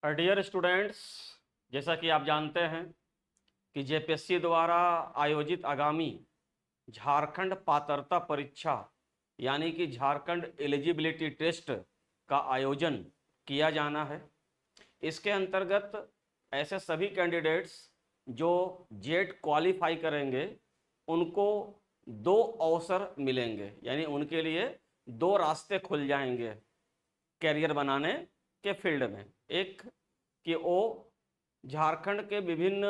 Dear students, जैसा कि आप जानते हैं कि जेपीएससी द्वारा आयोजित आगामी झारखंड पात्रता परीक्षा यानी कि झारखंड एलिजिबिलिटी टेस्ट का आयोजन किया जाना है। इसके अंतर्गत ऐसे सभी कैंडिडेट्स जो जेट क्वालिफाई करेंगे उनको दो अवसर मिलेंगे, यानी उनके लिए दो रास्ते खुल जाएंगे कैरियर बनाने के फील्ड में। एक कि वो झारखंड के विभिन्न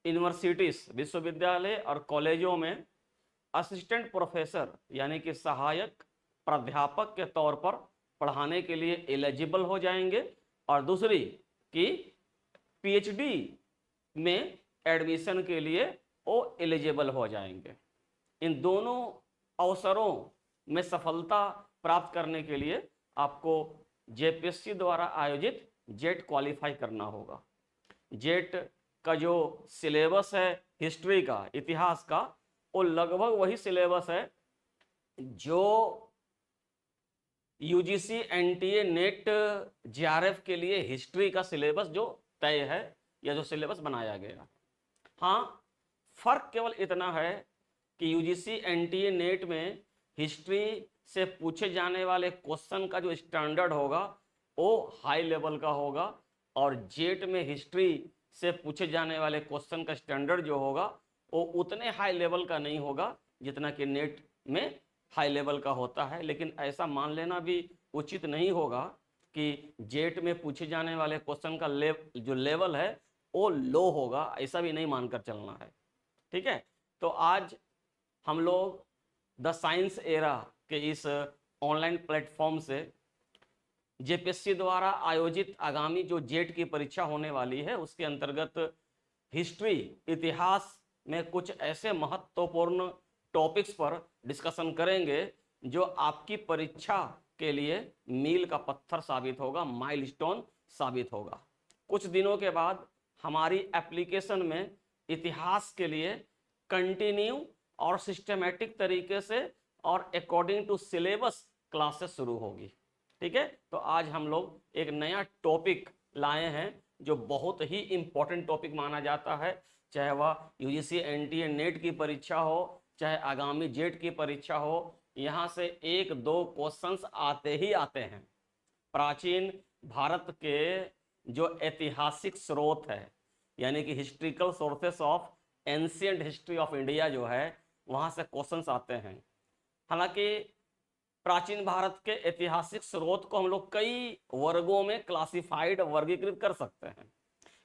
यूनिवर्सिटीज, विश्वविद्यालय और कॉलेजों में असिस्टेंट प्रोफेसर यानी कि सहायक प्राध्यापक के तौर पर पढ़ाने के लिए एलिजिबल हो जाएंगे, और दूसरी कि पीएचडी में एडमिशन के लिए वो एलिजिबल हो जाएंगे। इन दोनों अवसरों में सफलता प्राप्त करने के लिए आपको जेपीएससी द्वारा आयोजित जेट क्वालिफाई करना होगा। जेट का जो सिलेबस है हिस्ट्री का, इतिहास का, वो लगभग वही सिलेबस है जो यूजीसी एनटीए नेट जेआरएफ के लिए हिस्ट्री का सिलेबस जो तय है या जो सिलेबस बनाया गया। हाँ, फर्क केवल इतना है कि यूजीसी एनटीए नेट में हिस्ट्री से पूछे जाने वाले क्वेश्चन का जो स्टैंडर्ड होगा वो हाई लेवल का होगा, और जेट में हिस्ट्री से पूछे जाने वाले क्वेश्चन का स्टैंडर्ड जो होगा वो उतने हाई लेवल का नहीं होगा जितना कि नेट में हाई लेवल का होता है। लेकिन ऐसा मान लेना भी उचित नहीं होगा कि जेट में पूछे जाने वाले क्वेश्चन का जो लेवल है वो लो होगा, ऐसा भी नहीं मानकर चलना है। ठीक है, तो आज हम लोग द साइंस एरा के इस ऑनलाइन प्लेटफॉर्म से जेपीएससी द्वारा आयोजित आगामी जो जेट की परीक्षा होने वाली है उसके अंतर्गत हिस्ट्री, इतिहास में कुछ ऐसे महत्वपूर्ण टॉपिक्स पर डिस्कशन करेंगे जो आपकी परीक्षा के लिए मील का पत्थर साबित होगा, माइलस्टोन साबित होगा। कुछ दिनों के बाद हमारी एप्लीकेशन में इतिहास के लिए कंटिन्यू और सिस्टमेटिक तरीके से और अकॉर्डिंग टू सिलेबस क्लासेस शुरू होगी। ठीक है, तो आज हम लोग एक नया टॉपिक लाए हैं जो बहुत ही इंपॉर्टेंट टॉपिक माना जाता है, चाहे वह यूजीसी एनटीए नेट की परीक्षा हो, चाहे आगामी जेट की परीक्षा हो। यहाँ से एक दो क्वेश्चंस आते ही आते हैं। प्राचीन भारत के जो ऐतिहासिक स्रोत है यानी कि historical sources of ancient history of India जो है, वहाँ से क्वेश्चंस आते हैं। हालांकि प्राचीन भारत के ऐतिहासिक स्रोत को हम लोग कई वर्गों में क्लासिफाइड, वर्गीकृत कर सकते हैं।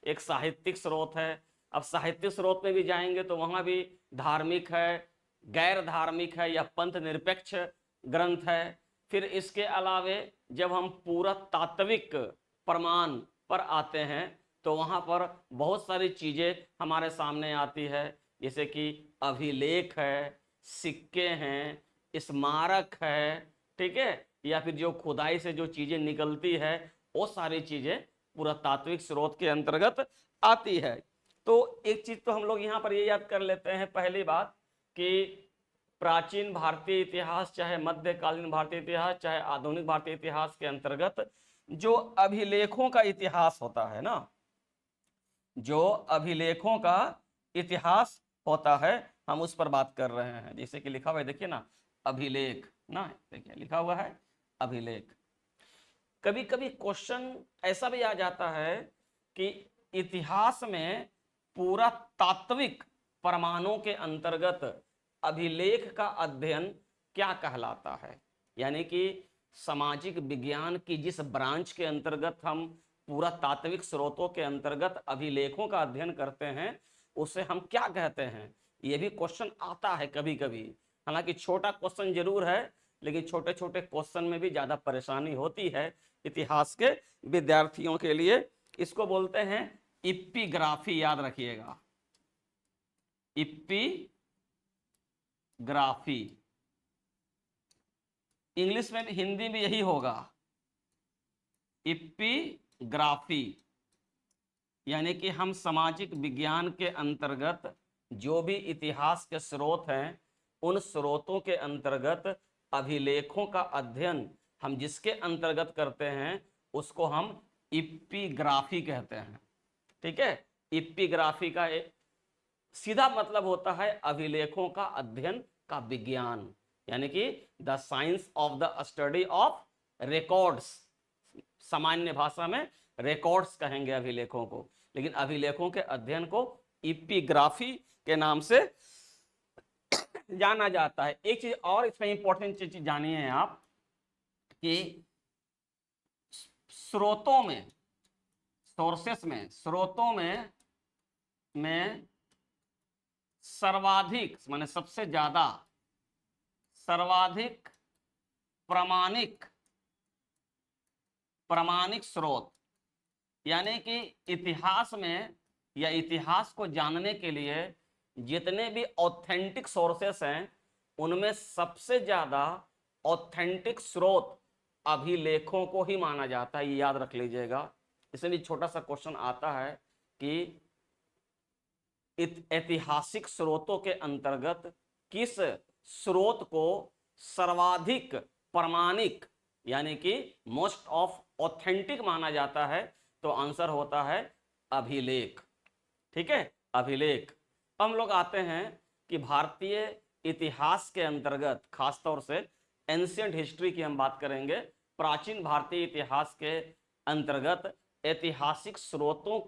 एक साहित्यिक स्रोत है। अब साहित्यिक स्रोत में भी जाएंगे तो वहां भी धार्मिक है, गैर धार्मिक है या पंथ निरपेक्ष ग्रंथ है। फिर इसके अलावे जब हम पूरा तात्विक प्रमाण पर आते हैं तो वहां पर बहुत सारी चीजें हमारे सामने आती है, जैसे कि अभिलेख है, सिक्के हैं, स्मारक है, ठीक है, या फिर जो खुदाई से जो चीजें निकलती है वो सारी चीजें पुरातात्विक स्रोत के अंतर्गत आती है। तो एक चीज तो हम लोग यहाँ पर ये याद कर लेते हैं, पहली बात कि प्राचीन भारतीय इतिहास, चाहे मध्यकालीन भारतीय इतिहास, चाहे आधुनिक भारतीय इतिहास के अंतर्गत जो अभिलेखों का इतिहास होता है ना, जो अभिलेखों का इतिहास होता है, हम उस पर बात कर रहे हैं। जैसे कि लिखा हुआ है, देखिए ना, अभिलेख ना, देखिए लिखा हुआ है अभिलेख। कभी कभी क्वेश्चन ऐसा भी आ जाता है कि इतिहास में पूरा तात्विक प्रमाणों के अंतर्गत अभिलेख का अध्ययन क्या कहलाता है, यानी कि सामाजिक विज्ञान की जिस ब्रांच के अंतर्गत हम पूरा तात्विक स्रोतों के अंतर्गत अभिलेखों का अध्ययन करते हैं उसे हम क्या कहते हैं, यह भी क्वेश्चन आता है कभी कभी। हालांकि छोटा क्वेश्चन जरूर है, लेकिन छोटे छोटे क्वेश्चन में भी ज्यादा परेशानी होती है इतिहास के विद्यार्थियों के लिए। इसको बोलते हैं इपिग्राफी, याद रखिएगा, इपिग्राफी। इंग्लिश में भी, हिंदी में यही होगा, इपिग्राफी। यानी कि हम सामाजिक विज्ञान के अंतर्गत जो भी इतिहास के स्रोत हैं उन स्रोतों के अंतर्गत अभिलेखों का अध्ययन हम जिसके अंतर्गत करते हैं उसको हम इपिग्राफी कहते हैं। ठीक है, इपिग्राफी का एक सीधा मतलब होता है अभिलेखों का अध्ययन का विज्ञान, यानी कि the science of the study of records. सामान्य भाषा में रिकॉर्ड्स कहेंगे अभिलेखों को, लेकिन अभिलेखों के अध्ययन को इपिग्राफी के नाम से जाना जाता है। एक चीज और इसमें इंपॉर्टेंट चीज जानिए आप कि स्रोतों में, सोर्सेस में, स्रोतों में सर्वाधिक माने सबसे ज्यादा सर्वाधिक प्रामाणिक स्रोत, यानी कि इतिहास में या इतिहास को जानने के लिए जितने भी ऑथेंटिक सोर्सेस हैं उनमें सबसे ज्यादा ऑथेंटिक स्रोत अभिलेखों को ही माना जाता है। ये याद रख लीजिएगा। इसलिए छोटा सा क्वेश्चन आता है कि ऐतिहासिक स्रोतों के अंतर्गत किस स्रोत को सर्वाधिक प्रामाणिक यानी कि मोस्ट ऑफ ऑथेंटिक माना जाता है, तो आंसर होता है अभिलेख। ठीक है, अभिलेख। हम लोग आते हैं कि भारतीय इतिहास के अंतर्गत खासतौर से एंशियंट हिस्ट्री की हम बात करेंगे। प्राचीन भारतीय इतिहास के अंतर्गत ऐतिहासिक स्रोतों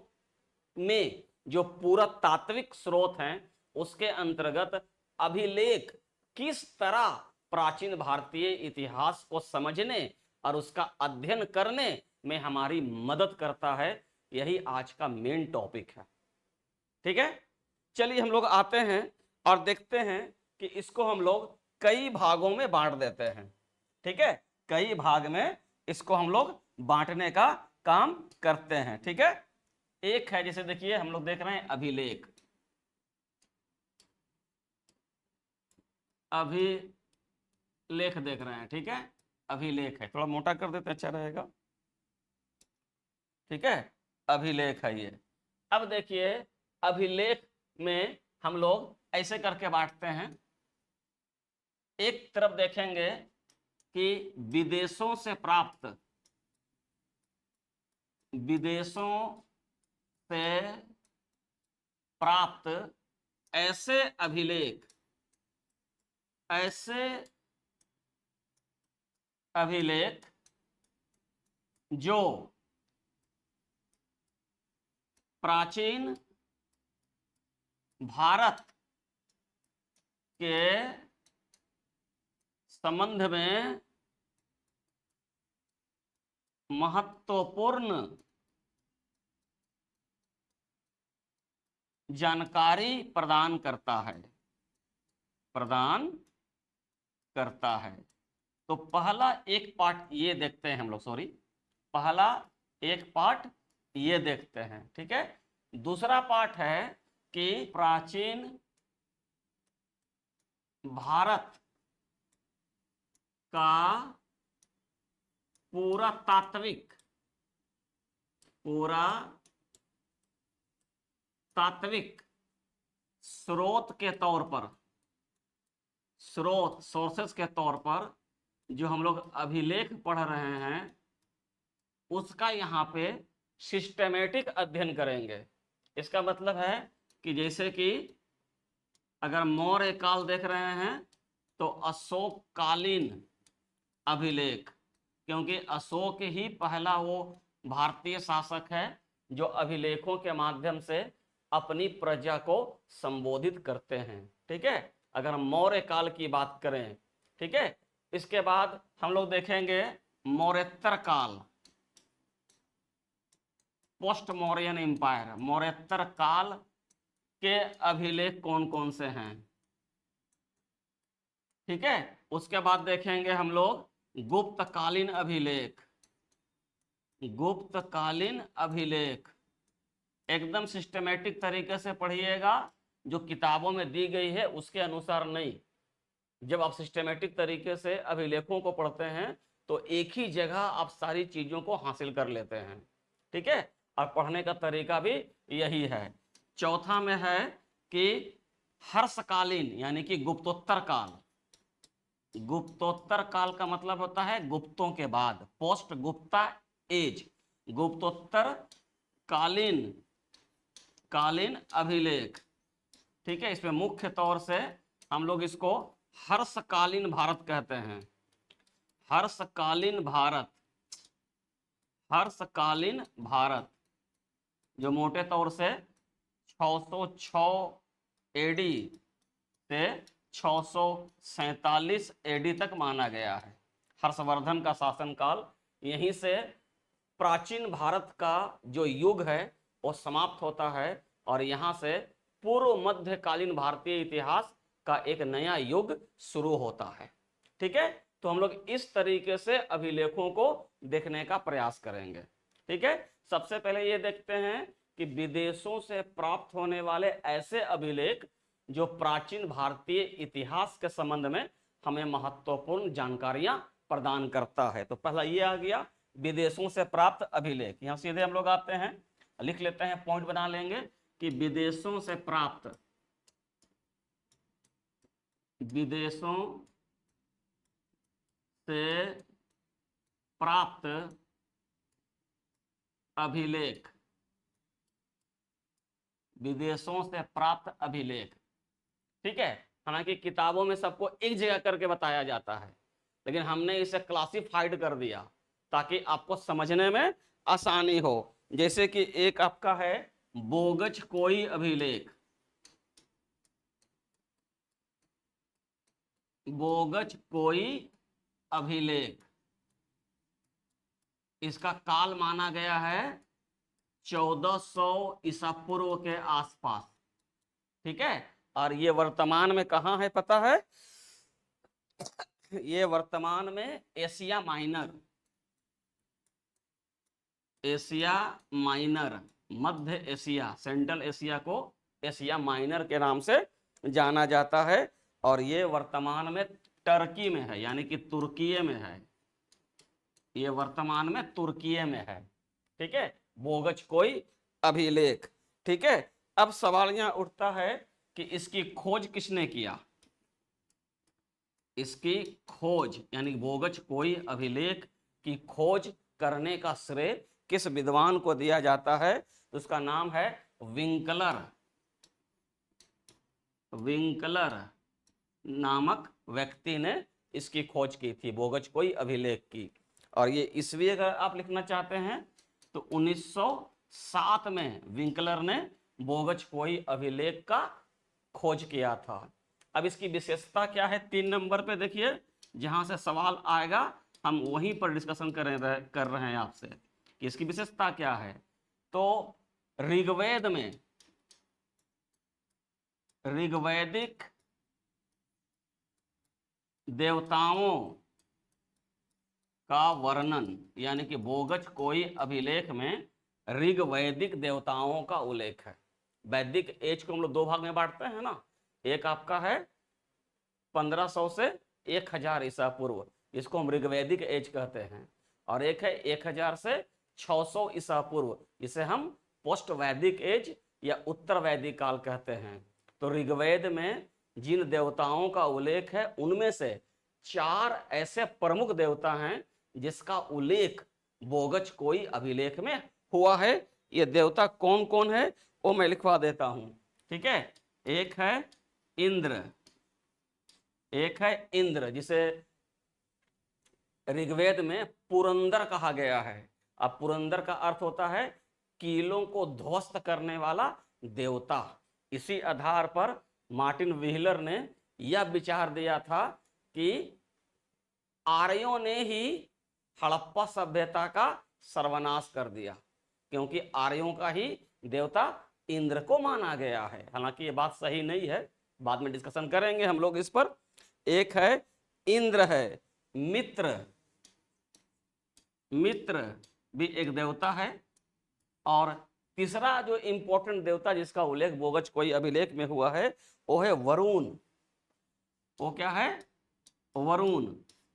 में जो पुरातात्विक स्रोत हैं उसके अंतर्गत अभिलेख किस तरह प्राचीन भारतीय इतिहास को समझने और उसका अध्ययन करने में हमारी मदद करता है, यही आज का मेन टॉपिक है। ठीक है, चलिए हम लोग आते हैं और देखते हैं कि इसको हम लोग कई भागों में बांट देते हैं। ठीक है, कई भाग में इसको हम लोग बांटने का काम करते हैं। ठीक है, एक है जैसे देखिए हम लोग देख रहे हैं अभिलेख, अभिलेख देख रहे हैं। ठीक है, अभिलेख है, थोड़ा मोटा कर देते अच्छा रहेगा। ठीक है, अभिलेख है ये। अब देखिए अभिलेख में हम लोग ऐसे करके बांटते हैं। एक तरफ देखेंगे कि विदेशों से प्राप्त ऐसे अभिलेख जो प्राचीन भारत के संबंध में महत्वपूर्ण जानकारी प्रदान करता है। तो पहला एक पार्ट ये देखते हैं हम लोग, पहला एक पार्ट ये देखते हैं। ठीक है, दूसरा पार्ट है कि प्राचीन भारत का पुरातात्विक स्रोत के तौर पर, सोर्सेस के तौर पर जो हम लोग अभिलेख पढ़ रहे हैं उसका यहाँ पे सिस्टमेटिक अध्ययन करेंगे। इसका मतलब है कि जैसे कि अगर मौर्य काल देख रहे हैं तो अशोक कालीन अभिलेख, क्योंकि अशोक ही पहला वो भारतीय शासक है जो अभिलेखों के माध्यम से अपनी प्रजा को संबोधित करते हैं। ठीक है, अगर हम मौर्य काल की बात करें। ठीक है, इसके बाद हम लोग देखेंगे मौर्योत्तर काल, पोस्ट मौर्यन एम्पायर। मौर्योत्तर काल के अभिलेख कौन कौन से हैं। ठीक है, उसके बाद देखेंगे हम लोग गुप्तकालीन अभिलेख। एकदम सिस्टमेटिक तरीके से पढ़िएगा, जो किताबों में दी गई है उसके अनुसार नहीं। जब आप सिस्टमेटिक तरीके से अभिलेखों को पढ़ते हैं तो एक ही जगह आप सारी चीजों को हासिल कर लेते हैं। ठीक है, और पढ़ने का तरीका भी यही है। चौथा में है कि हर्षकालीन यानी कि गुप्तोत्तर काल का मतलब होता है गुप्तों के बाद, पोस्ट गुप्ता एज। गुप्तोत्तर कालीन कालीन अभिलेख। ठीक है, इसमें मुख्य तौर से हम लोग इसको हर्षकालीन भारत कहते हैं। हर्षकालीन भारत, हर्षकालीन भारत, जो मोटे तौर से 606 एडी से 647 एडी तक माना गया है। हर्षवर्धन का शासनकाल, यहीं से प्राचीन भारत का जो युग है वो समाप्त होता है और यहाँ से पूर्व मध्यकालीन भारतीय इतिहास का एक नया युग शुरू होता है। ठीक है, तो हम लोग इस तरीके से अभिलेखों को देखने का प्रयास करेंगे। ठीक है, सबसे पहले ये देखते हैं कि विदेशों से प्राप्त होने वाले ऐसे अभिलेख जो प्राचीन भारतीय इतिहास के संबंध में हमें महत्वपूर्ण जानकारियां प्रदान करता है। तो पहला ये आ गया, विदेशों से प्राप्त अभिलेख। यहां सीधे हम लोग आते हैं, लिख लेते हैं, पॉइंट बना लेंगे कि विदेशों से प्राप्त, विदेशों से प्राप्त अभिलेख, विदेशों से प्राप्त अभिलेख। ठीक है, हालांकि किताबों में सबको एक जगह करके बताया जाता है, लेकिन हमने इसे क्लासिफाइड कर दिया ताकि आपको समझने में आसानी हो। जैसे कि एक आपका है बोगचकोई अभिलेख, बोगचकोई अभिलेख, इसका काल माना गया है 1400 ईसा पूर्व के आसपास। ठीक है, और ये वर्तमान में कहाँ है पता है? ये वर्तमान में एशिया माइनर, एशिया माइनर, मध्य एशिया, सेंट्रल एशिया को एशिया माइनर के नाम से जाना जाता है और ये वर्तमान में टर्की में है, यानी कि तुर्की में है। ये वर्तमान में तुर्की में है। ठीक है, बोगचकोई अभिलेख। ठीक है, अब सवाल यहां उठता है कि इसकी खोज किसने किया? इसकी खोज यानी बोगचकोई अभिलेख की खोज करने का श्रेय किस विद्वान को दिया जाता है? तो उसका नाम है विंकलर। विंकलर नामक व्यक्ति ने इसकी खोज की थी, बोगचकोई अभिलेख की। और ये ईस्वी अगर आप लिखना चाहते हैं तो 1907 में विंकलर ने बोगचकोई अभिलेख का खोज किया था। अब इसकी विशेषता क्या है? 3 नंबर पे देखिए, जहां से सवाल आएगा हम वहीं पर डिस्कशन कर रहे हैं आपसे कि इसकी विशेषता क्या है। तो ऋग्वेद में, ऋग्वैदिक देवताओं का वर्णन, यानी कि बोगचकोई अभिलेख में ऋग्वैदिक देवताओं का उल्लेख है। वैदिक एज को हम लोग 2 भाग में बांटते हैं ना, एक आपका है 1500 से 1000 ईसा पूर्व, इसको हम ऋग्वैदिक एज कहते हैं, और एक है 1000 से 600 ईसा पूर्व, इसे हम पोस्ट वैदिक एज या उत्तर वैदिक काल कहते हैं। तो ऋग्वेद में जिन देवताओं का उल्लेख है उनमें से 4 ऐसे प्रमुख देवता हैं जिसका उल्लेख बोगचकोई अभिलेख में हुआ है। ये देवता कौन कौन है वो मैं लिखवा देता हूं। ठीक है, एक है इंद्र, एक है इंद्र जिसे ऋग्वेद में पुरंदर कहा गया है। अब पुरंदर का अर्थ होता है कीलों को ध्वस्त करने वाला देवता। इसी आधार पर मार्टिन व्हीलर ने यह विचार दिया था कि आर्यों ने ही हड़प्पा सभ्यता का सर्वनाश कर दिया, क्योंकि आर्यों का ही देवता इंद्र को माना गया है। हालांकि ये बात सही नहीं है, बाद में डिस्कशन करेंगे हम लोग इस पर। एक है इंद्र, है मित्र, मित्र भी एक देवता है, और तीसरा जो इंपॉर्टेंट देवता जिसका उल्लेख बोगचकोई अभिलेख में हुआ है वो है वरुण। वो क्या है? वरुण।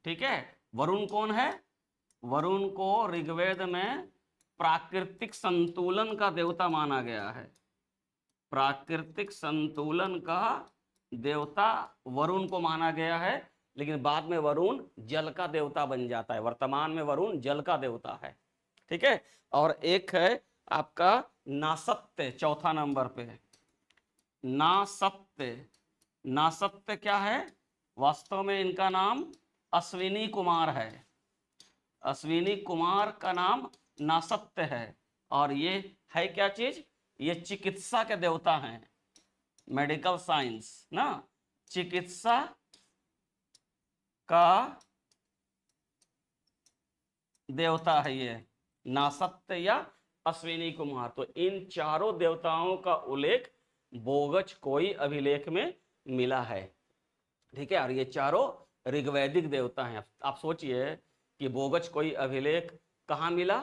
ठीक है, वरुण कौन है? वरुण को ऋग्वेद में प्राकृतिक संतुलन का देवता माना गया है। प्राकृतिक संतुलन का देवता वरुण को माना गया है, लेकिन बाद में वरुण जल का देवता बन जाता है। वर्तमान में वरुण जल का देवता है। ठीक है। और एक है आपका नासत्य, चौथा नंबर पे है नासत्य। नासत्य क्या है? वास्तव में इनका नाम अश्विनी कुमार है। अश्विनी कुमार का नाम नासत्य है। और ये है क्या चीज? ये चिकित्सा के देवता हैं, मेडिकल साइंस ना, चिकित्सा का देवता है ये नासत्य या अश्विनी कुमार। तो इन चारों देवताओं का उल्लेख बोगच कोई अभिलेख में मिला है। ठीक है। और ये चारों ऋग्वैदिक देवता हैं। आप सोचिए कि बोगच कोई अभिलेख कहाँ मिला?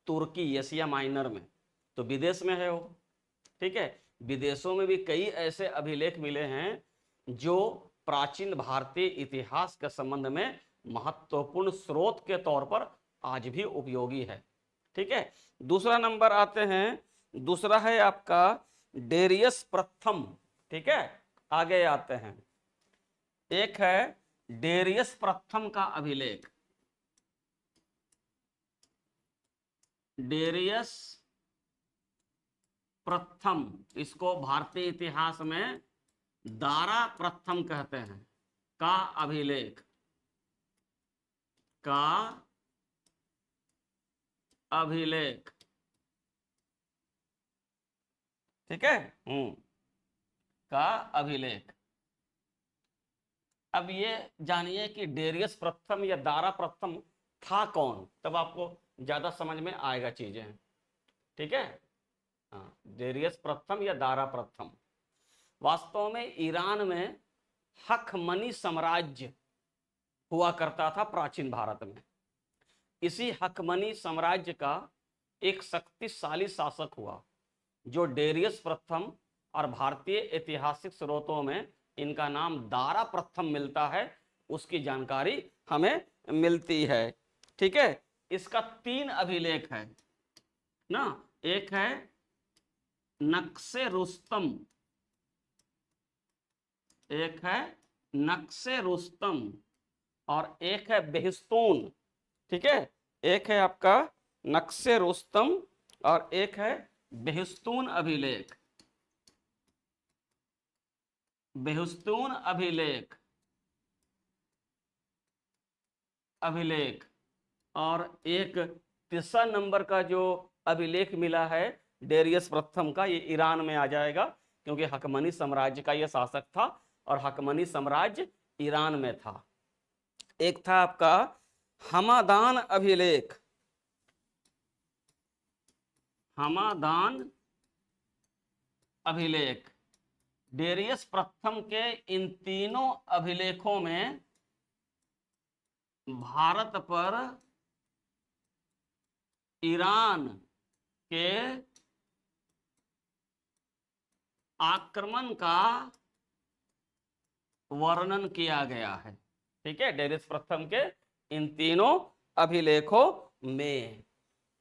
तुर्की, एशिया माइनर में, तो विदेश में है वो। ठीक है। विदेशों में भी कई ऐसे अभिलेख मिले हैं जो प्राचीन भारतीय इतिहास के संबंध में महत्वपूर्ण स्रोत के तौर पर आज भी उपयोगी है। ठीक है। दूसरा नंबर आते हैं, दूसरा है आपका डेरियस प्रथम। ठीक है। आगे आते हैं, एक है डेरियस प्रथम का अभिलेख। डेरियस प्रथम, इसको भारतीय इतिहास में दारा प्रथम कहते हैं, का अभिलेख, का अभिलेख। ठीक है। का अभिलेख। अब ये जानिए कि डेरियस प्रथम या दारा प्रथम था कौन, तब आपको ज्यादा समझ में आएगा चीजें। ठीक है। हाँ, डेरियस प्रथम या दारा प्रथम वास्तव में ईरान में हखमनी साम्राज्य हुआ करता था प्राचीन भारत में। इसी हखमनी साम्राज्य का एक शक्तिशाली शासक हुआ जो डेरियस प्रथम, और भारतीय ऐतिहासिक स्रोतों में इनका नाम दारा प्रथम मिलता है, उसकी जानकारी हमें मिलती है। ठीक है। इसका 3 अभिलेख है ना, एक है नक्शे रुस्तम, एक है नक्शे रुस्तम, और एक है बेहिस्तून। ठीक है। एक है आपका नक्शे रुस्तम और एक है बेहिस्तून अभिलेख। बेहिस्तून अभिलेख, अभिलेख। और एक तीसरा नंबर का जो अभिलेख मिला है डेरियस प्रथम का, ये ईरान में आ जाएगा क्योंकि हकमनी साम्राज्य का ये शासक था और हकमनी साम्राज्य ईरान में था। एक था आपका हमादान अभिलेख, हमादान अभिलेख। डेरियस प्रथम के इन तीनों अभिलेखों में भारत पर ईरान के आक्रमण का वर्णन किया गया है। ठीक है। डेरियस प्रथम के इन तीनों अभिलेखों में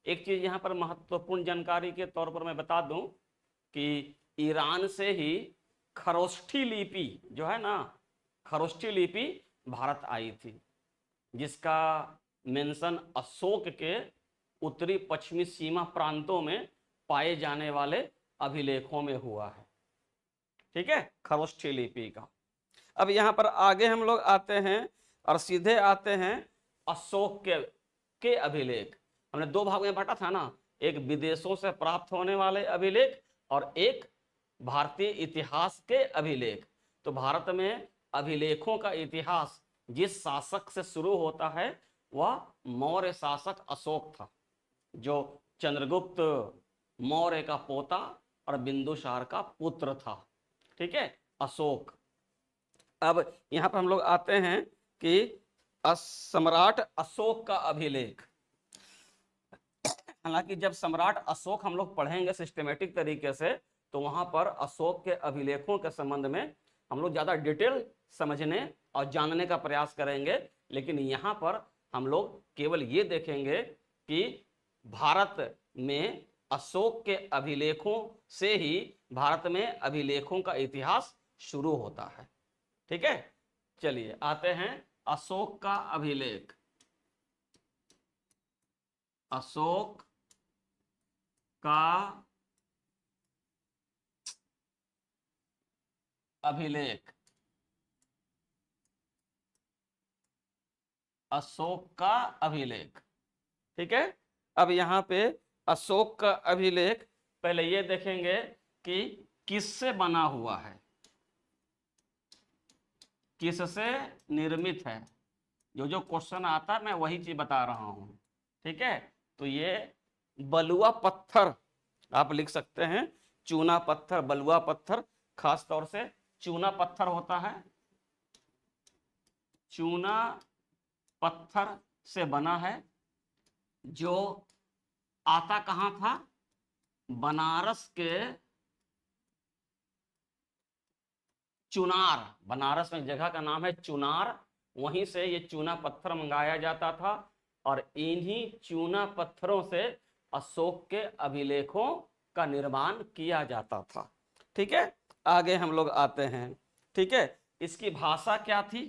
एक चीज यहां पर महत्वपूर्ण जानकारी के तौर पर मैं बता दूं कि ईरान से ही खरोष्ठी लिपि जो है ना, खरोष्ठी लिपि भारत आई थी, जिसका मेंशन अशोक के उत्तरी पश्चिमी सीमा प्रांतों में पाए जाने वाले अभिलेखों में हुआ है। ठीक है। खरोष्ठी लिपि का। अब यहां पर आगे हम लोग आते हैं और सीधे आते हैं अशोक के अभिलेख। हमने 2 भाग में बांटा था ना, एक विदेशों से प्राप्त होने वाले अभिलेख और एक भारतीय इतिहास के अभिलेख। तो भारत में अभिलेखों का इतिहास जिस शासक से शुरू होता है वह मौर्य शासक अशोक था, जो चंद्रगुप्त मौर्य का पोता और बिंदुसार का पुत्र था। ठीक है, अशोक। अब यहां पर हम लोग आते हैं कि सम्राट अशोक का अभिलेख। हालांकि जब सम्राट अशोक हम लोग पढ़ेंगे सिस्टमेटिक तरीके से तो वहां पर अशोक के अभिलेखों के संबंध में हम लोग ज्यादा डिटेल समझने और जानने का प्रयास करेंगे। लेकिन यहां पर हम लोग केवल ये देखेंगे कि भारत में अशोक के अभिलेखों से ही भारत में अभिलेखों का इतिहास शुरू होता है। ठीक है। चलिए आते हैं अशोक का अभिलेख। अशोक का अभिलेख, अशोक का अभिलेख। ठीक है, अब यहाँ पे अशोक का अभिलेख पहले ये देखेंगे कि किससे बना हुआ है, किससे निर्मित है। जो जो क्वेश्चन आता है मैं वही चीज बता रहा हूं। ठीक है, तो ये बलुआ पत्थर आप लिख सकते हैं, चूना पत्थर, बलुआ पत्थर, खास तौर से चूना पत्थर होता है, चूना पत्थर से बना है, जो आता कहां था, बनारस के चुनार, बनारस में जगह का नाम है चुनार, वहीं से ये चूना पत्थर मंगाया जाता था और इन्हीं चूना पत्थरों से अशोक के अभिलेखों का निर्माण किया जाता था। ठीक है, आगे हम लोग आते हैं। ठीक है, इसकी भाषा क्या थी,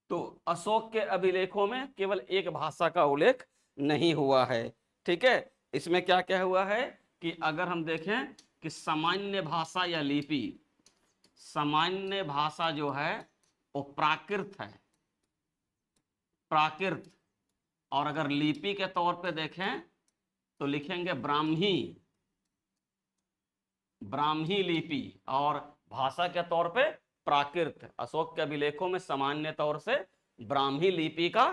तो अशोक के अभिलेखों में केवल एक भाषा का उल्लेख नहीं हुआ है। ठीक है, इसमें क्या क्या हुआ है कि अगर हम देखें कि सामान्य भाषा या लिपि, सामान्य भाषा जो है वो प्राकृत है, प्राकृत, और अगर लिपि के तौर पे देखें तो लिखेंगे ब्राह्मी, ब्राह्मी लिपि, और भाषा के तौर पे प्राकृत। अशोक के अभिलेखों में सामान्य तौर से ब्राह्मी लिपि का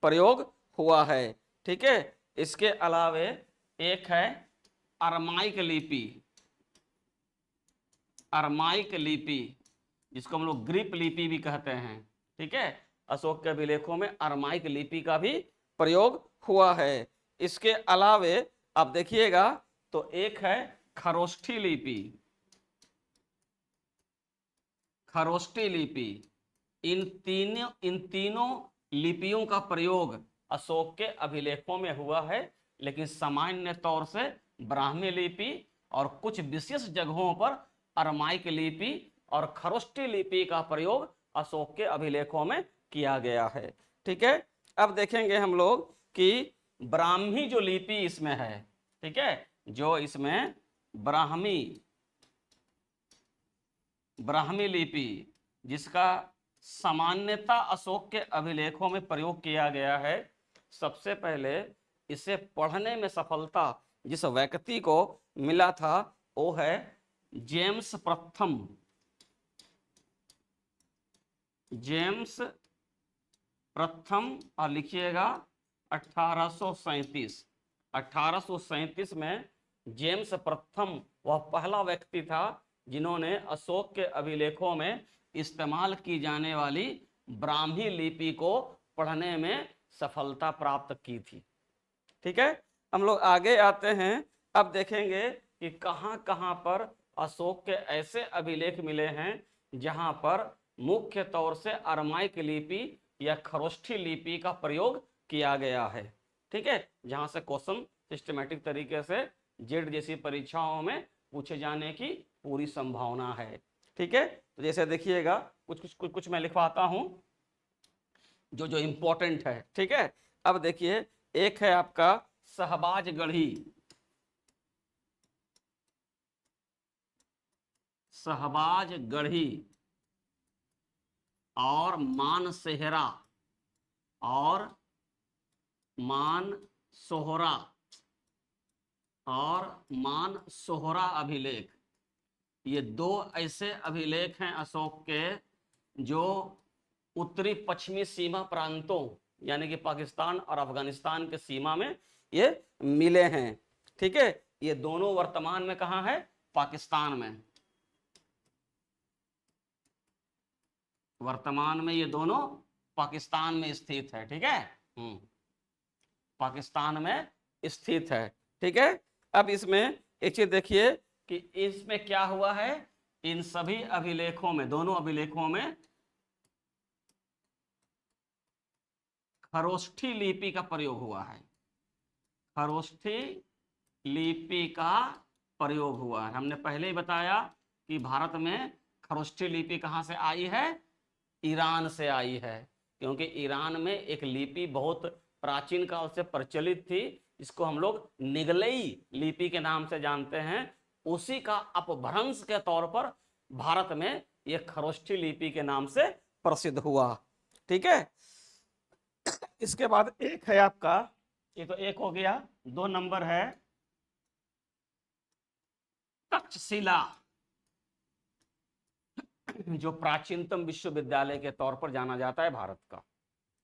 प्रयोग हुआ है। ठीक है, इसके अलावे एक है अरमाइक लिपि, अरमाइक लिपि जिसको हम लोग ग्रीक लिपि भी कहते हैं। ठीक है, अशोक के अभिलेखों में अरमाइक लिपि का भी प्रयोग हुआ है। इसके अलावे आप देखिएगा तो एक है खरोष्ठी लिपि, खरोष्ठी लिपि। इन तीनों लिपियों का प्रयोग अशोक के अभिलेखों में हुआ है, लेकिन सामान्य तौर से ब्राह्मी लिपि और कुछ विशेष जगहों पर अरमाइक लिपि और खरोष्ठी लिपि का प्रयोग अशोक के अभिलेखों में किया गया है। ठीक है, अब देखेंगे हम लोग कि ब्राह्मी जो लिपि इसमें है, ठीक है, जो इसमें ब्राह्मी, ब्राह्मी लिपि जिसका सामान्यता अशोक के अभिलेखों में प्रयोग किया गया है, सबसे पहले इसे पढ़ने में सफलता जिस व्यक्ति को मिला था वो है जेम्स प्रथम, जेम्स प्रथम, और लिखिएगा 1837, 1837 में जेम्स प्रथम वह पहला व्यक्ति था जिन्होंने अशोक के अभिलेखों में इस्तेमाल की जाने वाली ब्राह्मी लिपि को पढ़ने में सफलता प्राप्त की थी। ठीक है, हम लोग आगे आते हैं। अब देखेंगे कि कहां कहां पर अशोक के ऐसे अभिलेख मिले हैं जहां पर मुख्य तौर से अरमाइक लिपि या खरोष्ठी लिपि का प्रयोग किया गया है। ठीक है, जहां से क्वेश्चन सिस्टमेटिक तरीके से जेड जैसी परीक्षाओं में पूछे जाने की पूरी संभावना है। ठीक है, तो जैसे देखिएगा कुछ मैं लिखवाता हूं जो जो इंपॉर्टेंट है। ठीक है, अब देखिए एक है आपका शहबाजगढ़ी, शहबाजगढ़ी और मानसेहरा और मानसोहरा और मानसोहरा अभिलेख, ये दो ऐसे अभिलेख हैं अशोक के जो उत्तरी पश्चिमी सीमा प्रांतों यानी कि पाकिस्तान और अफगानिस्तान के सीमा में ये मिले हैं। ठीक है, ये दोनों वर्तमान में कहां है, पाकिस्तान में, वर्तमान में ये दोनों पाकिस्तान में स्थित है। ठीक है, पाकिस्तान में स्थित है। ठीक है, अब इसमें एक चीज देखिए कि इसमें क्या हुआ है, इन सभी अभिलेखों में, दोनों अभिलेखों में खरोष्ठी लिपि का प्रयोग हुआ है, खरोष्ठी लिपि का प्रयोग हुआ है। हमने पहले ही बताया कि भारत में खरोष्ठी लिपि कहां से आई है, ईरान से आई है, क्योंकि ईरान में एक लिपि बहुत प्राचीन काल से प्रचलित थी इसको हम लोग निगलई लिपि के नाम से जानते हैं, उसी का अपभ्रंश के तौर पर भारत में यह खरोष्ठी लिपि के नाम से प्रसिद्ध हुआ। ठीक है, इसके बाद एक है आपका, ये तो एक हो गया, 2 नंबर है तक्षशिला, जो प्राचीनतम विश्वविद्यालय के तौर पर जाना जाता है भारत का।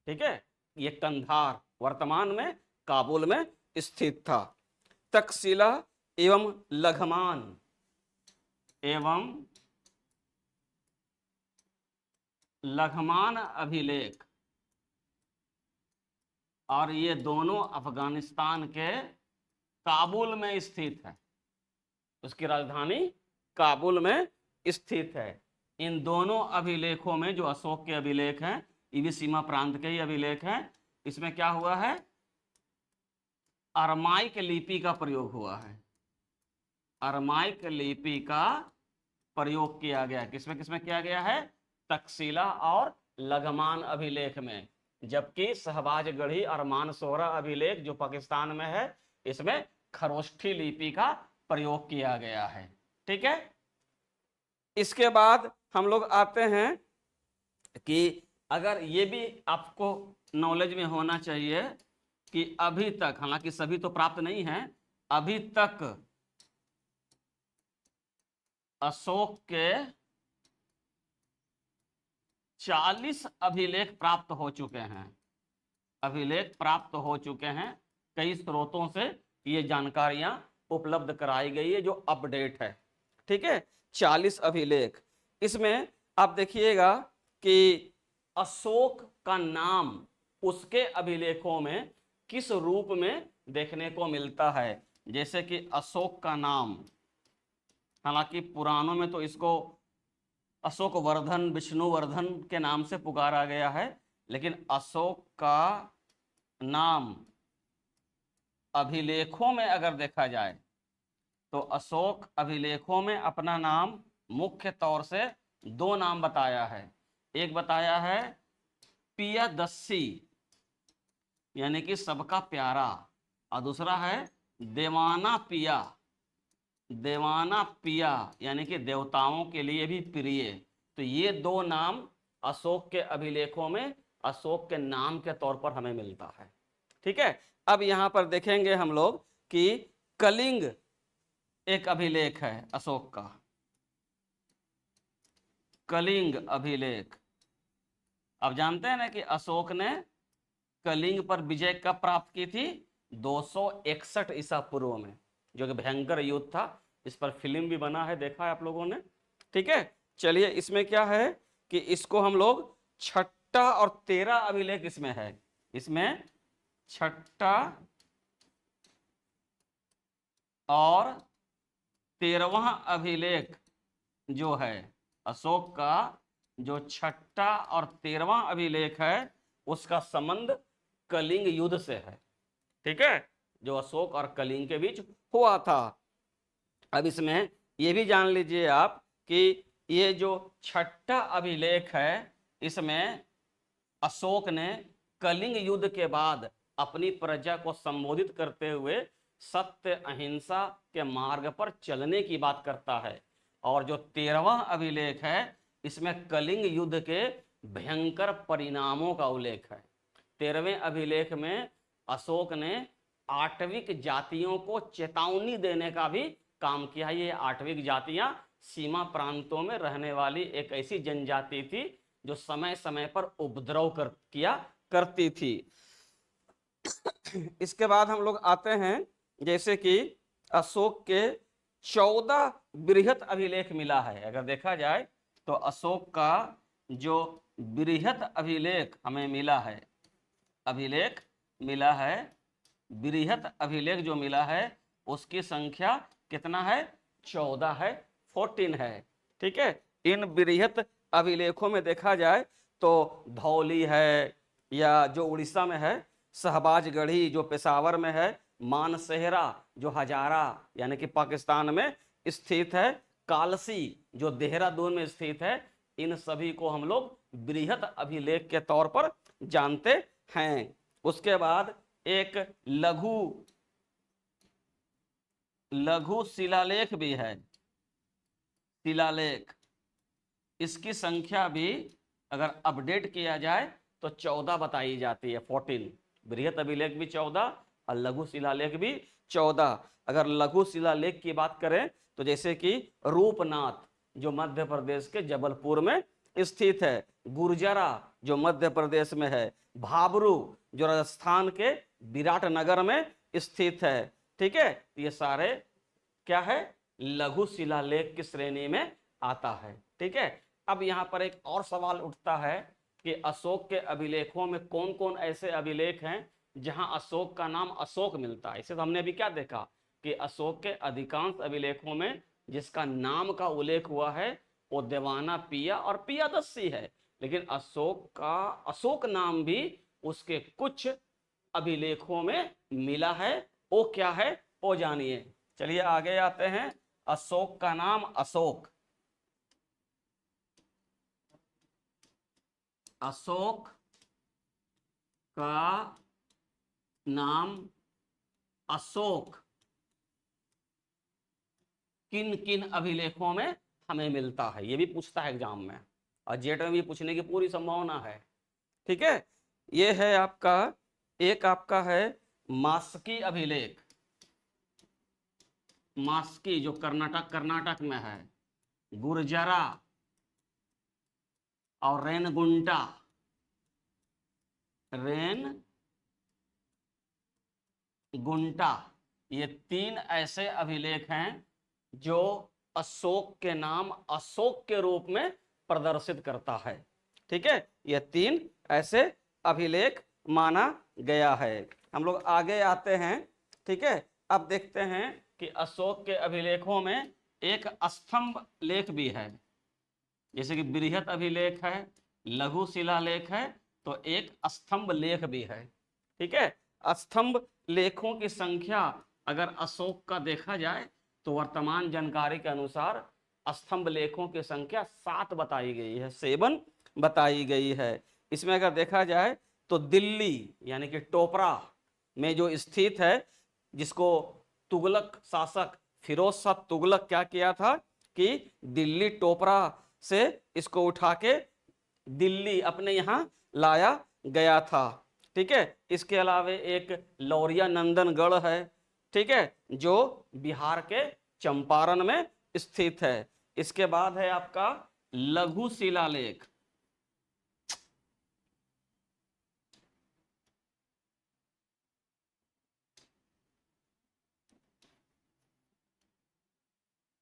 ठीक है, ये कंधार वर्तमान में काबुल में स्थित था। तक्षशिला एवं लघमान अभिलेख, और ये दोनों अफगानिस्तान के काबुल में स्थित है, उसकी राजधानी काबुल में स्थित है। इन दोनों अभिलेखों में जो अशोक के अभिलेख हैं, ये भी सीमा प्रांत के ही अभिलेख हैं। इसमें क्या हुआ है, अरमाइक लिपि का प्रयोग हुआ है, अरमाइक लिपि का प्रयोग किया गया। किसमें किसमें किया गया है, तक्षशिला और लघमान अभिलेख में। जबकि शहबाजगढ़ी और मानसोहरा अभिलेख जो पाकिस्तान में है, इसमें खरोष्ठी लिपि का प्रयोग किया गया है। ठीक है, इसके बाद हम लोग आते हैं कि अगर ये भी आपको नॉलेज में होना चाहिए कि अभी तक, हालांकि सभी तो प्राप्त नहीं है, अभी तक अशोक के 40 अभिलेख प्राप्त हो चुके हैं, अभिलेख प्राप्त हो चुके हैं। कई स्रोतों से ये जानकारियां उपलब्ध कराई गई है जो अपडेट है। ठीक है, 40 अभिलेख। इसमें आप देखिएगा कि अशोक का नाम उसके अभिलेखों में किस रूप में देखने को मिलता है। जैसे कि अशोक का नाम, हालांकि पुराणों में तो इसको अशोक वर्धन, विष्णुवर्धन के नाम से पुकारा गया है, लेकिन अशोक का नाम अभिलेखों में अगर देखा जाए तो अशोक अभिलेखों में अपना नाम मुख्य तौर से 2 नाम बताया है। एक बताया है पियादस्सी, यानी कि सबका प्यारा, और दूसरा है देवाना पिया, देवाना पिया यानी कि देवताओं के लिए भी प्रिय। तो ये 2 नाम अशोक के अभिलेखों में अशोक के नाम के तौर पर हमें मिलता है। ठीक है, अब यहां पर देखेंगे हम लोग कि कलिंग एक अभिलेख है अशोक का, कलिंग अभिलेख। अब जानते हैं ना कि अशोक ने कलिंग पर विजय कब प्राप्त की थी, 261 ईसा पूर्व में, जो कि भयंकर युद्ध था। इस पर फिल्म भी बना है, देखा है आप लोगों ने। ठीक है, चलिए, इसमें क्या है कि इसको हम लोग 6ठा और 13 अभिलेख इसमें है। इसमें 6ठा और 13वां अभिलेख जो है अशोक का, जो 6ठा और 13वां अभिलेख है, उसका संबंध कलिंग युद्ध से है। ठीक है, जो अशोक और कलिंग के बीच हुआ था। अब इसमें यह भी जान लीजिए आप कि ये जो 6ठा अभिलेख है, इसमें अशोक ने कलिंग युद्ध के बाद अपनी प्रजा को संबोधित करते हुए सत्य अहिंसा के मार्ग पर चलने की बात करता है। और जो 13वां अभिलेख है, इसमें कलिंग युद्ध के भयंकर परिणामों का उल्लेख है। 13वें अभिलेख में अशोक ने आठविक जातियों को चेतावनी देने का भी काम किया। ये आठविक जातियां सीमा प्रांतों में रहने वाली एक ऐसी जनजाति थी जो समय समय पर उपद्रव किया करती थी। इसके बाद हम लोग आते हैं, जैसे कि अशोक के 14 बृहत अभिलेख मिला है। अगर देखा जाए तो अशोक का जो बृहत अभिलेख हमें मिला है, अभिलेख मिला है, बृहत अभिलेख जो मिला है, उसकी संख्या कितना है, 14 है, 14 है। ठीक है, इन बृहत अभिलेखों में देखा जाए तो धौली है, या जो उड़ीसा में है, शहबाजगढ़ी जो पेशावर में है, मानसेहरा जो हजारा यानी कि पाकिस्तान में स्थित है, कालसी जो देहरादून में स्थित है, इन सभी को हम लोग बृहत अभिलेख के तौर पर जानते हैं। उसके बाद एक लघु लघु शिलालेख भी है, शिलालेख, इसकी संख्या भी अगर अपडेट किया जाए तो 14 बताई जाती है, 14। बृहत अभिलेख भी 14 और लघु शिलालेख भी 14। अगर लघु शिलालेख की बात करें तो जैसे कि रूपनाथ जो मध्य प्रदेश के जबलपुर में स्थित है, गुर्जरा जो मध्य प्रदेश में है, भाबरू जो राजस्थान के विराटनगर में स्थित है। ठीक है, ये सारे क्या है, लघु शिलालेख की श्रेणी में आता है। ठीक है, अब यहाँ पर एक और सवाल उठता है कि अशोक के अभिलेखों में कौन कौन ऐसे अभिलेख हैं जहां अशोक का नाम अशोक मिलता है। इसे तो हमने अभी क्या देखा कि अशोक के अधिकांश अभिलेखों में जिसका नाम का उल्लेख हुआ है वो देवाना पिया और पियादस्सी है, लेकिन अशोक का अशोक नाम भी उसके कुछ अभिलेखों में मिला है। वो क्या है, वो जानिए। चलिए आगे आते हैं। अशोक का नाम अशोक, अशोक का नाम अशोक किन किन अभिलेखों में हमें मिलता है, ये भी पूछता है एग्जाम में, और जेट में भी पूछने की पूरी संभावना है। ठीक है, ये है आपका, एक आपका है मास्की अभिलेख, मास्की जो कर्नाटक में है, गुर्जरा और रेनगुंटा, रेनगुंटा, ये तीन ऐसे अभिलेख हैं जो अशोक के नाम अशोक के रूप में प्रदर्शित करता है। ठीक है, ये तीन ऐसे अभिलेख माना गया है। हम लोग आगे आते हैं। ठीक है, अब देखते हैं कि अशोक के अभिलेखों में एक स्तंभ लेख भी है, जैसे कि बृहत अभिलेख है, लघु शिलालेख है, तो एक स्तंभ लेख भी है। ठीक है, स्तंभ लेखों की संख्या अगर अशोक का देखा जाए तो वर्तमान जानकारी के अनुसार स्तंभ लेखों की संख्या 7 बताई गई है, 7 बताई गई है। इसमें अगर देखा जाए तो दिल्ली यानी कि टोपरा में जो स्थित है, जिसको तुगलक शासक फिरोज शाह तुगलक क्या किया था कि दिल्ली टोपरा से इसको उठा के दिल्ली अपने यहाँ लाया गया था। ठीक है, इसके अलावा एक लौरिया नंदनगढ़ है, ठीक है, जो बिहार के चंपारण में स्थित है। इसके बाद है आपका लघु शिलालेख,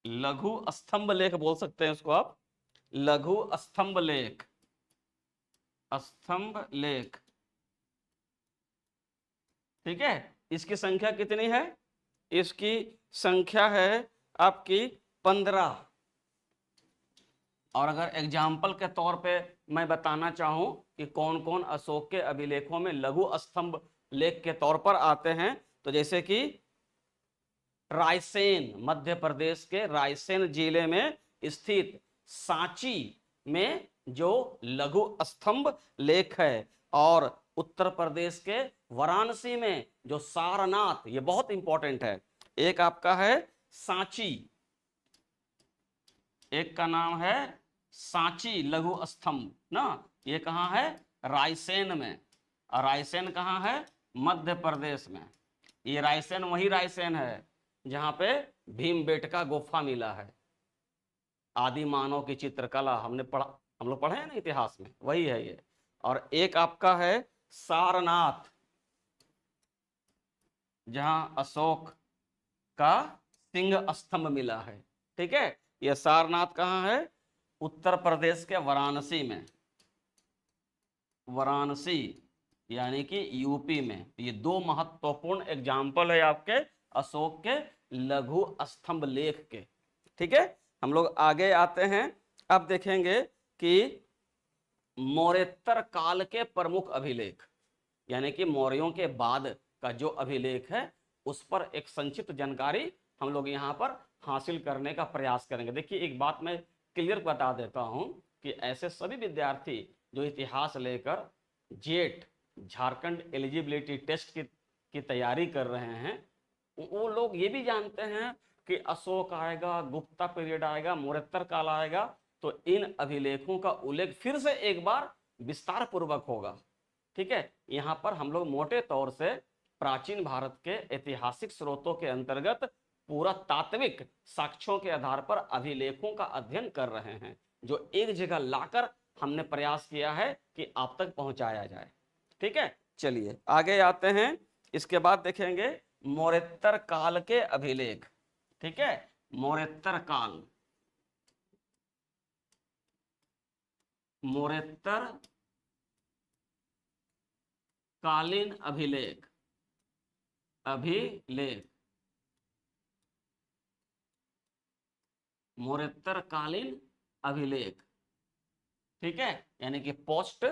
लघु स्तंभ लेख बोल सकते हैं उसको आप, लघु स्तंभ लेख, स्तंभ लेख। ठीक है, इसकी संख्या कितनी है, इसकी संख्या है आपकी 15। और अगर एग्जाम्पल के तौर पे मैं बताना चाहूं कि कौन कौन अशोक के अभिलेखों में लघु स्तंभ लेख के तौर पर आते हैं, तो जैसे कि रायसेन, मध्य प्रदेश के रायसेन जिले में स्थित सांची में जो लघु स्तंभ लेख है, और उत्तर प्रदेश के वाराणसी में जो सारनाथ, ये बहुत इंपॉर्टेंट है, एक आपका है सांची, एक का नाम है सांची लघु स्तंभ ना, ये कहाँ है, रायसेन में। और रायसेन कहाँ है, मध्य प्रदेश में। ये रायसेन वही रायसेन है जहां पे भीमबेटका गुफा मिला है, आदि मानव की चित्रकला हमने पढ़ा, हम लोग पढ़े हैं ना इतिहास में, वही है ये। और एक आपका है सारनाथ, जहां अशोक का सिंह स्तंभ मिला है। ठीक है, यह सारनाथ कहाँ है, उत्तर प्रदेश के वाराणसी में, वाराणसी यानी कि यूपी में। ये दो महत्वपूर्ण एग्जाम्पल है आपके अशोक के लघु स्तंभ लेख के। ठीक है, हम लोग आगे आते हैं। अब देखेंगे कि मौर्योत्तर काल के प्रमुख अभिलेख, यानी कि मौर्यों के बाद का जो अभिलेख है उस पर एक संक्षिप्त जानकारी हम लोग यहाँ पर हासिल करने का प्रयास करेंगे। देखिए, एक बात मैं क्लियर बता देता हूँ कि ऐसे सभी विद्यार्थी जो इतिहास लेकर जेट झारखंड एलिजिबिलिटी टेस्ट की तैयारी कर रहे हैं, वो लोग ये भी जानते हैं कि अशोक आएगा, गुप्ता पीरियड आएगा, मौर्योत्तर काल आएगा, तो इन अभिलेखों का उल्लेख फिर से एक बार विस्तार पूर्वक होगा। ठीक है, यहाँ पर हम लोग मोटे तौर से प्राचीन भारत के ऐतिहासिक स्रोतों के अंतर्गत पूरा तात्विक साक्ष्यों के आधार पर अभिलेखों का अध्ययन कर रहे हैं, जो एक जगह लाकर हमने प्रयास किया है कि आप तक पहुंचाया जाए। ठीक है, चलिए आगे आते हैं। इसके बाद देखेंगे मौर्योत्तर काल के अभिलेख। ठीक है, मौर्योत्तर काल, मौर्योत्तर कालीन अभिलेख, अभिलेख, मौर्योत्तर कालीन अभिलेख। ठीक है, यानी कि पोस्ट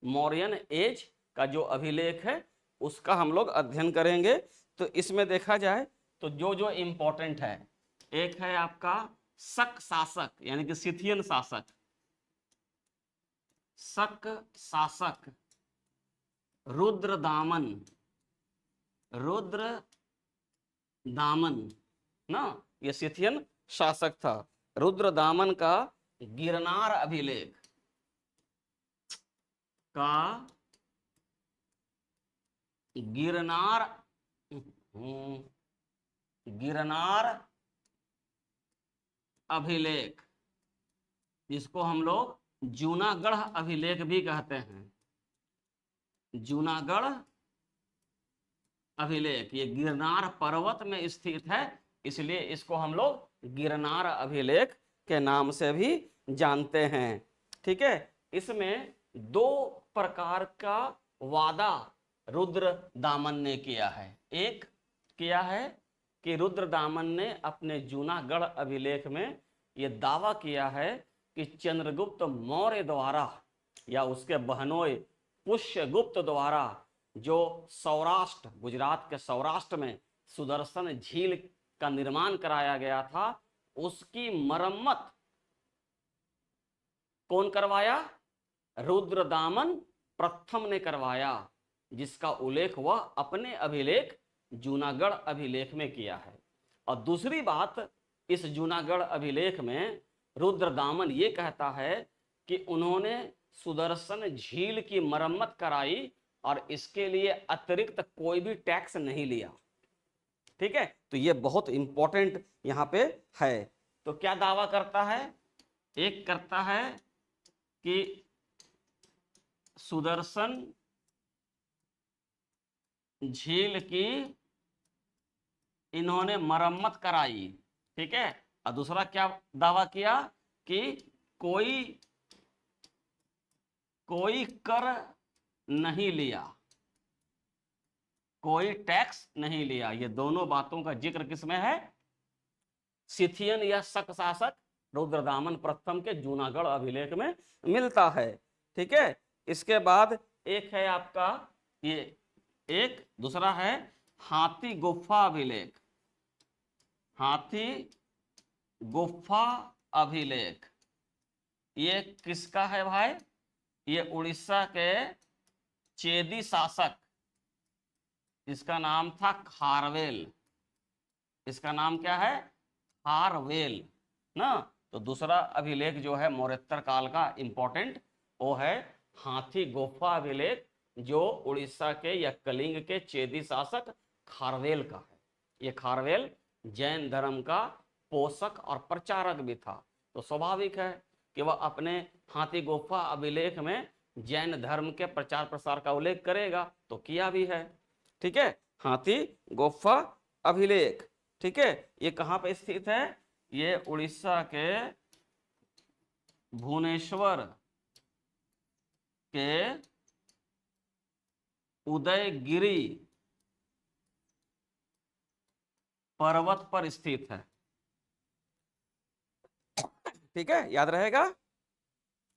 मौर्यन एज का जो अभिलेख है उसका हम लोग अध्ययन करेंगे। तो इसमें देखा जाए तो जो जो इंपॉर्टेंट है, एक है आपका शक शासक यानी कि सिथियन शासक, शक शासक रुद्रदामन, रुद्रदामन ना, ये सिथियन शासक था। रुद्रदामन का गिरनार अभिलेख का गिरनार गिरनार अभिलेख, जिसको हम लोग जूनागढ़ अभिलेख भी कहते हैं, जूनागढ़ अभिलेख, ये गिरनार पर्वत में स्थित है, इसलिए इसको हम लोग गिरनार अभिलेख के नाम से भी जानते हैं। ठीक है, इसमें दो प्रकार का वादा रुद्रदामन ने किया है। एक किया है कि रुद्रदामन ने अपने जूनागढ़ अभिलेख में यह दावा किया है कि चंद्रगुप्त मौर्य द्वारा या उसके बहनोई पुष्यगुप्त द्वारा जो सौराष्ट्र, गुजरात के सौराष्ट्र में सुदर्शन झील का निर्माण कराया गया था, उसकी मरम्मत कौन करवाया? रुद्रदामन प्रथम ने करवाया, जिसका उल्लेख वह अपने अभिलेख जूनागढ़ अभिलेख में किया है। और दूसरी बात, इस जूनागढ़ अभिलेख में रुद्रदामन ये कहता है कि उन्होंने सुदर्शन झील की मरम्मत कराई और इसके लिए अतिरिक्त कोई भी टैक्स नहीं लिया। ठीक है, तो ये बहुत इंपॉर्टेंट यहां पे है। तो क्या दावा करता है? एक करता है कि सुदर्शन झील की इन्होंने मरम्मत कराई, ठीक है, और दूसरा क्या दावा किया कि कोई कर नहीं लिया, कोई टैक्स नहीं लिया। ये दोनों बातों का जिक्र किसमें है? सिथियन या शक शासक रुद्रदामन प्रथम के जूनागढ़ अभिलेख में मिलता है। ठीक है, इसके बाद एक है आपका ये, एक दूसरा है हाथी गुफा अभिलेख, हाथी गुफा अभिलेख। ये किसका है भाई? ये उड़ीसा के चेदी शासक, इसका नाम था खारवेल, इसका नाम क्या है? खारवेल ना। तो दूसरा अभिलेख जो है मौर्योत्तर काल का इंपॉर्टेंट, वो है हाथी गुफा अभिलेख, जो उड़ीसा के या कलिंग के चेदी शासक खारवेल का है। ये खारवेल जैन धर्म का पोषक और प्रचारक भी था, तो स्वाभाविक है कि वह अपने हाथी गुफा अभिलेख में जैन धर्म के प्रचार प्रसार का उल्लेख करेगा, तो किया भी है। ठीक है, हाथी गुफा अभिलेख। ठीक है, ये कहां पे स्थित है? ये उड़ीसा के भुवनेश्वर के उदयगिरी पर्वत पर स्थित है। ठीक है, याद रहेगा।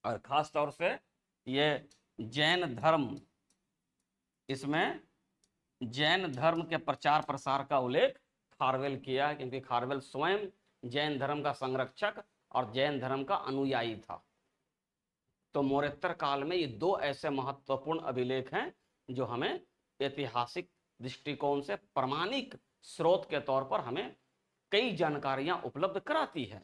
और खास तौर से ये जैन धर्म, इसमें जैन धर्म के प्रचार प्रसार का उल्लेख खारवेल किया, क्योंकि खारवेल स्वयं जैन धर्म का संरक्षक और जैन धर्म का अनुयायी था। तो मौर्योत्तर काल में ये दो ऐसे महत्वपूर्ण अभिलेख हैं जो हमें ऐतिहासिक दृष्टिकोण से प्रमाणिक स्रोत के तौर पर हमें कई जानकारियां उपलब्ध कराती है।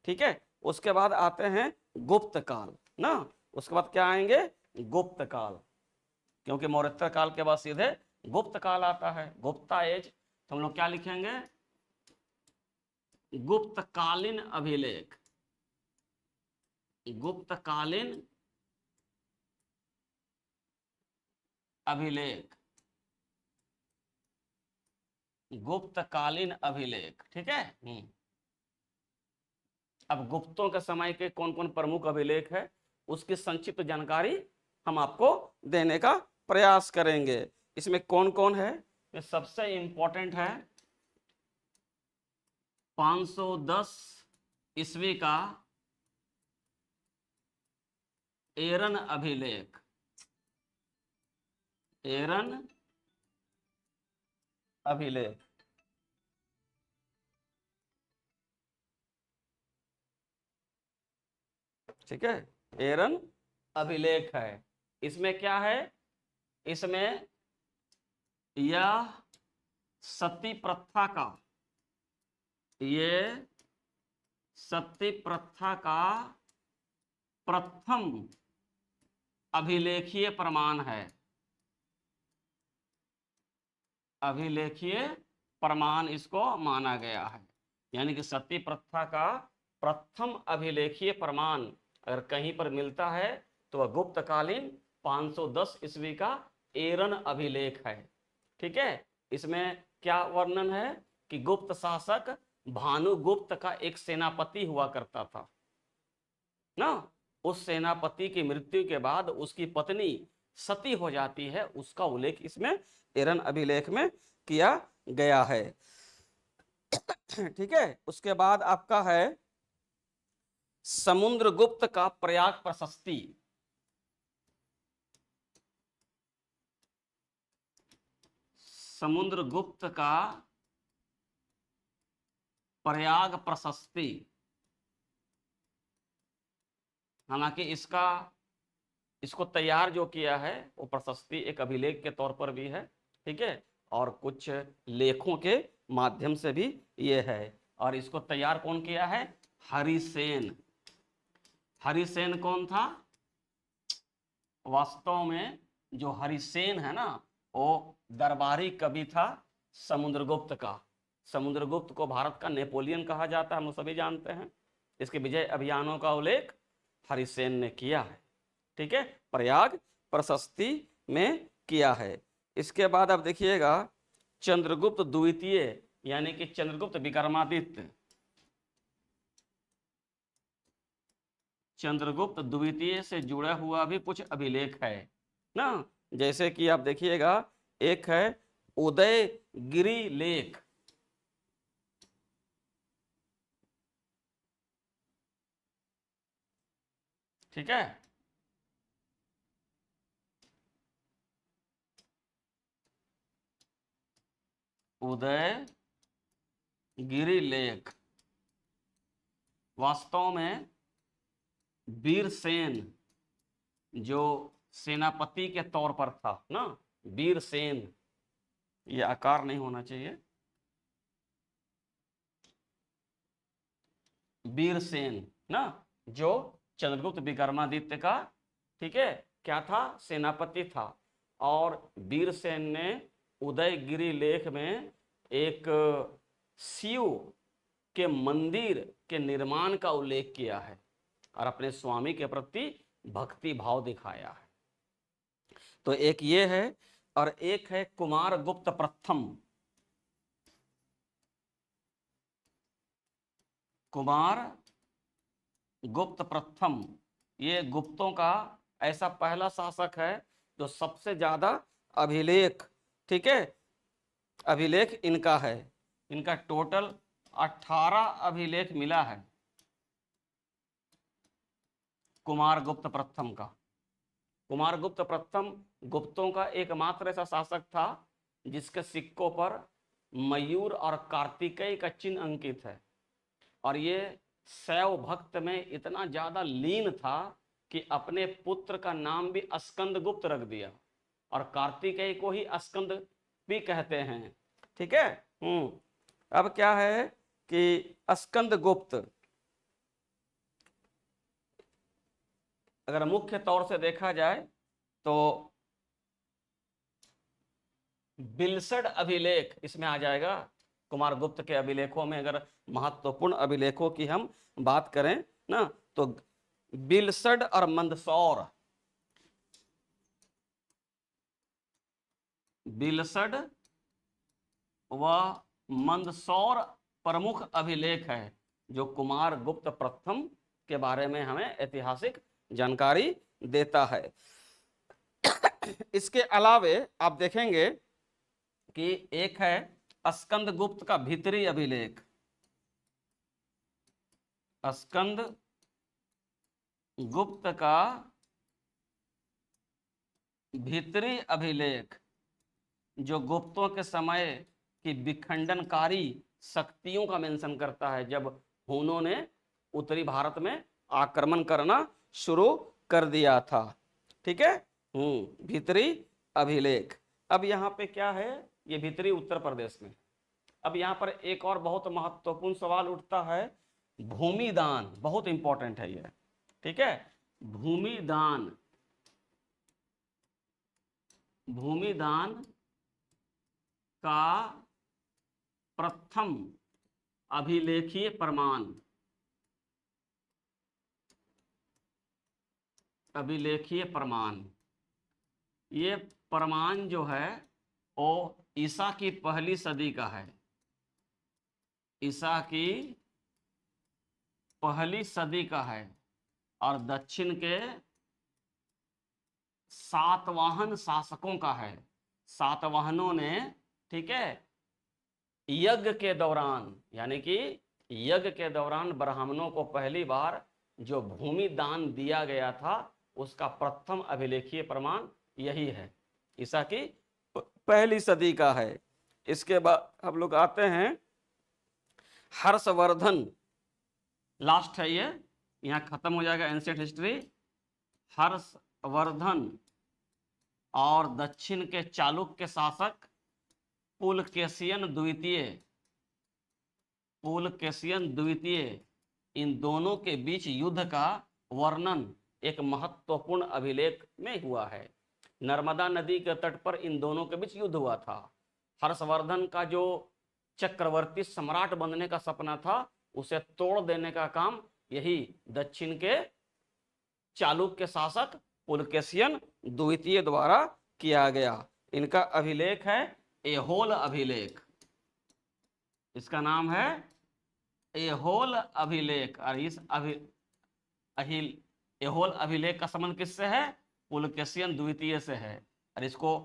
ठीक है, उसके बाद आते हैं गुप्त काल ना, उसके बाद क्या आएंगे, गुप्त काल, क्योंकि मौर्योत्तर काल के बाद सीधे गुप्त काल आता है, गुप्ता एज। तो हम लोग क्या लिखेंगे, गुप्तकालीन अभिलेख, गुप्तकालीन अभिलेख, गुप्तकालीन अभिलेख। ठीक है। अब गुप्तों के समय के कौन कौन प्रमुख अभिलेख है उसकी संक्षिप्त जानकारी हम आपको देने का प्रयास करेंगे। इसमें कौन कौन है, सबसे इंपॉर्टेंट है 510 ईस्वी का एरन अभिलेख, एरन अभिलेख। ठीक है, एरन अभिलेख है। इसमें क्या है, इसमें यह सती प्रथा का, ये सती प्रथा का प्रथम अभिलेखीय प्रमाण है, अभिलेखीय प्रमाण इसको माना गया है। यानी कि सती प्रथा का प्रथम अभिलेखीय प्रमाण अगर कहीं पर मिलता है तो वह गुप्तकालीन 510 ईस्वी का एरन अभिलेख है। ठीक है, इसमें क्या वर्णन है कि गुप्त शासक भानुगुप्त का एक सेनापति हुआ करता था ना, उस सेनापति की मृत्यु के बाद उसकी पत्नी सती हो जाती है, उसका उल्लेख इसमें एरन अभिलेख में किया गया है। ठीक है, उसके बाद आपका है समुद्रगुप्त का प्रयाग प्रशस्ति, समुद्रगुप्त का प्रयाग प्रशस्ति। हालांकि इसको तैयार जो किया है वो प्रशस्ति एक अभिलेख के तौर पर भी है। ठीक है, और कुछ लेखों के माध्यम से भी ये है। और इसको तैयार कौन किया है, हरिसेन। हरिसेन कौन था, वास्तव में जो हरिसेन है ना वो दरबारी कवि था समुद्रगुप्त का। समुद्रगुप्त को भारत का नेपोलियन कहा जाता है, हम सभी जानते हैं। इसके विजय अभियानों का उल्लेख हरिसेन ने किया है। ठीक है, प्रयाग प्रशस्ति में किया है। इसके बाद आप देखिएगा चंद्रगुप्त द्वितीय यानी कि चंद्रगुप्त विक्रमादित्य, चंद्रगुप्त द्वितीय से जुड़ा हुआ भी कुछ अभिलेख है ना। जैसे कि आप देखिएगा एक है उदयगिरि लेख, ठीक है, उदयगिरि लेख वास्तव में वीरसेन जो सेनापति के तौर पर था ना, वीरसेन, ये आकार नहीं होना चाहिए, वीरसेन ना, जो चंद्रगुप्त विक्रमादित्य का, ठीक है, क्या था, सेनापति था। और वीरसेन ने उदयगिरि लेख में एक शिव के मंदिर के निर्माण का उल्लेख किया है और अपने स्वामी के प्रति भक्ति भाव दिखाया है। तो एक ये है और एक है कुमारगुप्त प्रथम, कुमारगुप्त प्रथम, ये गुप्तों का ऐसा पहला शासक है जो सबसे ज्यादा अभिलेख, ठीक है, अभिलेख इनका है। इनका टोटल 18 अभिलेख मिला है कुमारगुप्त प्रथम का। कुमारगुप्त प्रथम गुप्तों का एकमात्र ऐसा शासक था जिसके सिक्कों पर मयूर और कार्तिकेय का चिन्ह अंकित है। और ये शैव भक्त में इतना ज्यादा लीन था कि अपने पुत्र का नाम भी स्कंदगुप्त रख दिया और कार्तिकेय को ही स्कंद भी कहते हैं। ठीक है, अब क्या है कि स्कंदगुप्त, अगर मुख्य तौर से देखा जाए तो बिलसड अभिलेख इसमें आ जाएगा। कुमार गुप्त के अभिलेखों में अगर महत्वपूर्ण अभिलेखों की हम बात करें ना, तो बिलसड और मंदसौर, बिलसड व मंदसौर प्रमुख अभिलेख है जो कुमार गुप्त प्रथम के बारे में हमें ऐतिहासिक जानकारी देता है। इसके अलावे आप देखेंगे कि एक है स्कंदगुप्त का भीतरी अभिलेख, स्कंदगुप्त का भीतरी अभिलेख जो गुप्तों के समय की विखंडनकारी शक्तियों का मेंशन करता है जब हुनों ने उत्तरी भारत में आक्रमण करना शुरू कर दिया था। ठीक है, भीतरी अभिलेख। अब यहाँ पे क्या है, ये भीतरी उत्तर प्रदेश में। अब यहाँ पर एक और बहुत महत्वपूर्ण सवाल उठता है, भूमि दान, बहुत इंपॉर्टेंट है ये। ठीक है, भूमि दान, भूमि दान का प्रथम अभिलेखीय प्रमाण, अभिलेखीय प्रमाण, ये प्रमाण जो है वो ईसा की पहली सदी का है, ईसा की पहली सदी का है और दक्षिण के सातवाहन शासकों का है। सातवाहनों ने, ठीक है, यज्ञ के दौरान, यानी कि यज्ञ के दौरान ब्राह्मणों को पहली बार जो भूमि दान दिया गया था उसका प्रथम अभिलेखीय प्रमाण यही है, ईसा की पहली सदी का है। इसके बाद हम लोग आते हैं हर्षवर्धन, लास्ट है ये, यहाँ खत्म हो जाएगा एंशिएंट हिस्ट्री। हर्षवर्धन और दक्षिण के चालुक्य शासक पुलकेशियन द्वितीय, पुलकेशियन द्वितीय, इन दोनों के बीच युद्ध का वर्णन एक महत्वपूर्ण अभिलेख में हुआ है। नर्मदा नदी के तट पर इन दोनों के बीच युद्ध हुआ था। हर्षवर्धन का जो चक्रवर्ती सम्राट बनने का सपना था उसे तोड़ देने का काम यही दक्षिण के चालुक्य शासक पुलकेशियन द्वितीय द्वारा किया गया। इनका अभिलेख है ऐहोल अभिलेख, इसका नाम है ऐहोल अभिलेख। और इस ऐहोल अभिलेख का संबंध किससे है? पुलकेशियन द्वितीय से है। और इसको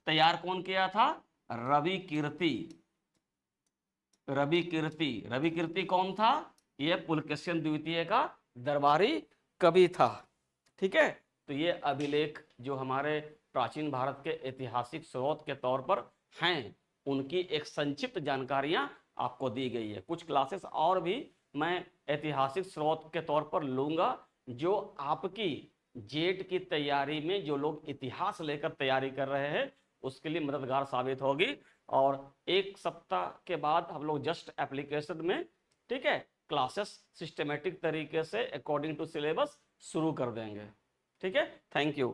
तैयार कौन किया था? रवि कीर्ति। रवि कीर्ति, रवि कीर्ति कौन था? यह पुलकेशियन द्वितीय का दरबारी कवि था। ठीक है, तो ये अभिलेख जो हमारे प्राचीन भारत के ऐतिहासिक स्रोत के तौर पर हैं, उनकी एक संक्षिप्त जानकारियां आपको दी गई है। कुछ क्लासेस और भी मैं ऐतिहासिक स्रोत के तौर पर लूंगा जो आपकी जेट की तैयारी में जो लोग इतिहास लेकर तैयारी कर रहे हैं उसके लिए मददगार साबित होगी। और एक सप्ताह के बाद हम लोग जस्ट एप्लीकेशन में, ठीक है, क्लासेस सिस्टमेटिक तरीके से अकॉर्डिंग टू सिलेबस शुरू कर देंगे। ठीक है, थैंक यू।